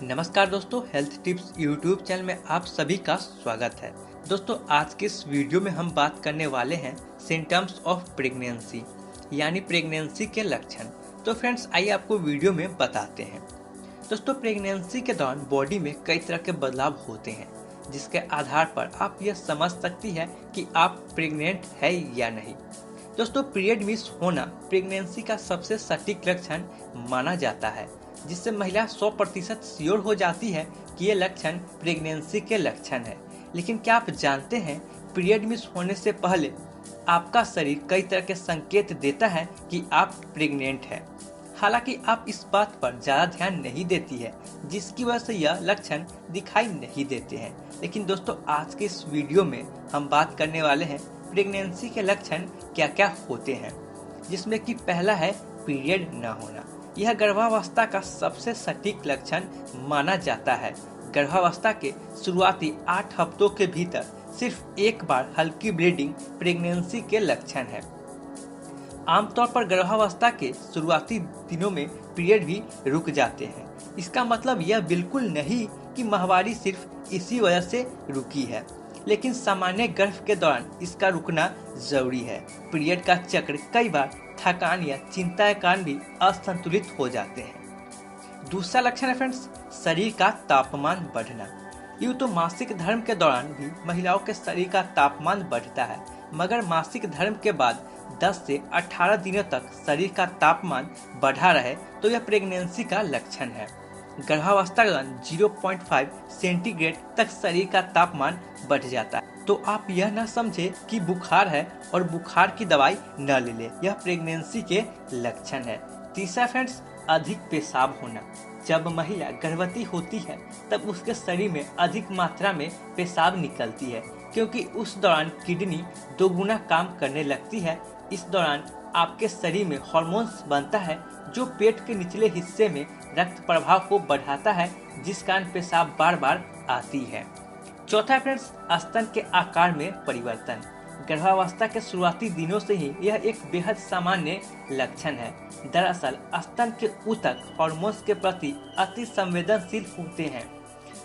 नमस्कार दोस्तों, health tips YouTube channel में आप सभी का स्वागत है। दोस्तों, आज के इस वीडियो में हम बात करने वाले हैं सिम्टम्स ऑफ प्रेगनेंसी यानी प्रेगनेंसी के लक्षण। तो फ्रेंड्स, आइए आपको वीडियो में बताते हैं। दोस्तों, प्रेगनेंसी के दौरान बॉडी में कई तरह के बदलाव होते हैं, जिसके आधार पर आप यह समझ सकती है कि आप प्रेग्नेंट है या नहीं। दोस्तों, पीरियड मिस होना प्रेगनेंसी का सबसे सटीक लक्षण माना जाता है, जिससे महिला 100% श्योर हो जाती है कि ये लक्षण प्रेगनेंसी के लक्षण है। लेकिन क्या आप जानते हैं, पीरियड मिस होने से पहले आपका शरीर कई तरह के संकेत देता है कि आप प्रेग्नेंट हैं। हालांकि आप इस बात पर ज़्यादा ध्यान नहीं देती है, जिसकी वजह से यह लक्षण दिखाई नहीं देते हैं। लेकिन दोस्तों, आज के इस वीडियो में हम बात करने वाले हैं प्रेगनेंसी के लक्षण क्या क्या होते हैं, जिसमें कि पहला है पीरियड न होना। यह गर्भावस्था का सबसे सटीक लक्षण माना जाता है। गर्भावस्था के शुरुआती 8 हफ्तों के भीतर सिर्फ एक बार हल्की ब्लीडिंग प्रेगनेंसी के लक्षण है। आमतौर पर गर्भावस्था के शुरुआती दिनों में पीरियड भी रुक जाते हैं। इसका मतलब यह बिल्कुल नहीं कि माहवारी सिर्फ इसी वजह से रुकी है, लेकिन सामान्य गर्भ के दौरान इसका रुकना जरूरी है। पीरियड का चक्र कई बार थकान या चिंता के कारण भी असंतुलित हो जाते हैं। दूसरा लक्षण है फ्रेंड्स, शरीर का तापमान बढ़ना। यूँ तो मासिक धर्म के दौरान भी महिलाओं के शरीर का तापमान बढ़ता है, मगर मासिक धर्म के बाद 10 से 18 दिनों तक शरीर का तापमान बढ़ा रहे तो यह प्रेगनेंसी का लक्षण है। गर्भावस्था के दौरान 0.5 सेंटीग्रेड तक शरीर का तापमान बढ़ जाता है, तो आप यह न समझे कि बुखार है और बुखार की दवाई न ले ले, यह प्रेगनेंसी के लक्षण है। तीसरा फ्रेंड्स, अधिक पेशाब होना। जब महिला गर्भवती होती है तब उसके शरीर में अधिक मात्रा में पेशाब निकलती है, क्योंकि उस दौरान किडनी दोगुना काम करने लगती है। इस दौरान आपके शरीर में हार्मोन्स बनता है जो पेट के निचले हिस्से में रक्त प्रवाह को बढ़ाता है, जिस कारण पेशाब बार बार आती है। चौथा फ्रेंड्स, स्तन के आकार में परिवर्तन। गर्भावस्था के शुरुआती दिनों से ही यह एक बेहद सामान्य लक्षण है। दरअसल स्तन के ऊतक हार्मोन्स के प्रति अति संवेदनशील होते हैं।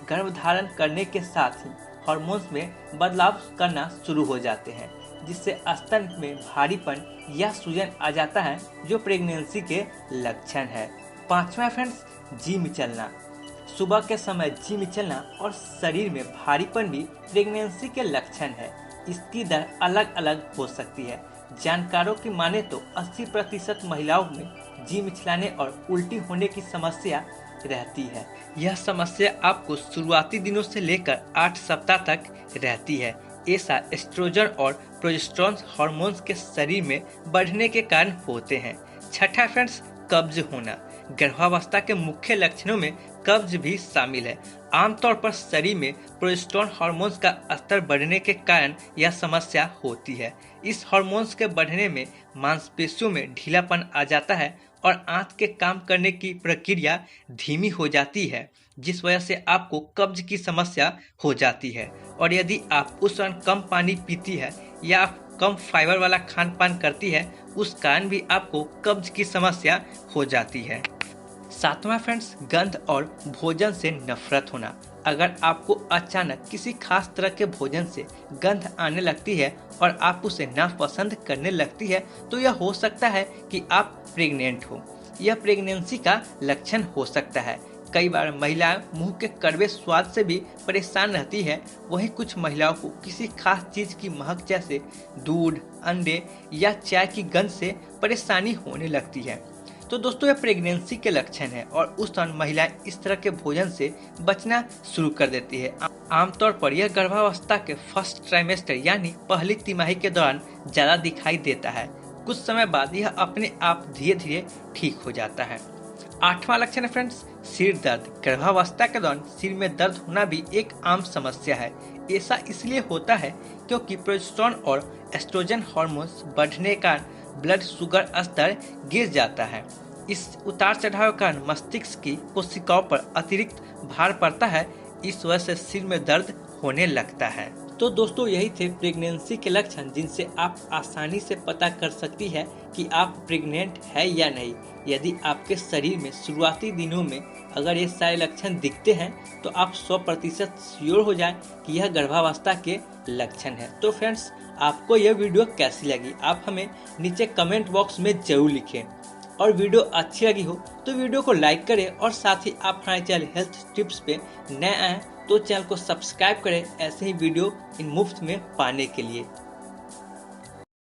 गर्भधारण करने के साथ ही हार्मोन्स में बदलाव करना शुरू हो जाते हैं, जिससे स्तन में भारीपन या सूजन आ जाता है, जो प्रेगनेंसी के लक्षण है। पांचवा फ्रेंड्स, जिम चलना। सुबह के समय जिम चलना और शरीर में भारीपन भी प्रेगनेंसी के लक्षण है। इसकी दर अलग अलग हो सकती है। जानकारों की माने तो 80% महिलाओं में जिम चलाने और उल्टी होने की समस्या रहती है। यह समस्या आपको शुरुआती दिनों से लेकर 8 सप्ताह तक रहती है। ऐसा एस्ट्रोजन और प्रोजेस्टेरोन हार्मोन्स के शरीर में बढ़ने के कारण होते हैं। छठा फ्रेंड्स, कब्ज होना। गर्भावस्था के मुख्य लक्षणों में कब्ज भी शामिल है। आमतौर पर शरीर में प्रोजेस्टेरोन हार्मोन्स का स्तर बढ़ने के कारण यह समस्या होती है। इस हार्मोन्स के बढ़ने में मांसपेशियों में ढीलापन आ जाता है और आंत के काम करने की प्रक्रिया धीमी हो जाती है, जिस वजह से आपको कब्ज की समस्या हो जाती है। और यदि आप उस दौरान कम पानी पीती है या आप कम फाइबर वाला खान पान करती है, उस कारण भी आपको कब्ज की समस्या हो जाती है। सातवां फ्रेंड्स, गंध और भोजन से नफरत होना। अगर आपको अचानक किसी खास तरह के भोजन से गंध आने लगती है और आप उसे नापसंद करने लगती है, तो यह हो सकता है कि आप प्रेग्नेंट हो। यह प्रेगनेंसी का लक्षण हो सकता है। कई बार महिलाएं मुंह के कड़वे स्वाद से भी परेशान रहती है। वहीं कुछ महिलाओं को किसी खास चीज की महक जैसे दूध, अंडे या चाय की गंध से परेशानी होने लगती है। तो दोस्तों, यह प्रेगनेंसी के लक्षण है और उस दौरान महिलाएं इस तरह के भोजन से बचना शुरू कर देती है। आमतौर पर यह गर्भावस्था के फर्स्ट ट्राइमेस्टर यानी पहली तिमाही के दौरान ज्यादा दिखाई देता है। कुछ समय बाद यह अपने आप धीरे धीरे ठीक हो जाता है। आठवां लक्षण है फ्रेंड्स, सिर दर्द। गर्भावस्था के दौरान सिर में दर्द होना भी एक आम समस्या है। ऐसा इसलिए होता है क्योंकि प्रोजेस्टेरोन और एस्ट्रोजन हार्मोन्स बढ़ने का ब्लड शुगर स्तर गिर जाता है। इस उतार चढ़ाव के कारण मस्तिष्क की कोशिकाओं पर अतिरिक्त भार पड़ता है। इस वजह से सिर में दर्द होने लगता है। तो दोस्तों यही थे प्रेगनेंसी के लक्षण जिनसे आप आसानी से पता कर सकती है कि आप प्रेग्नेंट है या नहीं। यदि आपके शरीर में शुरुआती दिनों में अगर ये सारे लक्षण दिखते हैं तो आप 100% श्योर हो जाएं कि यह गर्भावस्था के लक्षण है। तो फ्रेंड्स, आपको यह वीडियो कैसी लगी आप हमें नीचे कमेंट बॉक्स में जरूर लिखें, और वीडियो अच्छी लगी हो तो वीडियो को लाइक करें, और साथ ही आप हमारे चैनल हेल्थ टिप्स पे नए आए तो चैनल को सब्सक्राइब करें ऐसे ही वीडियो इन मुफ्त में पाने के लिए।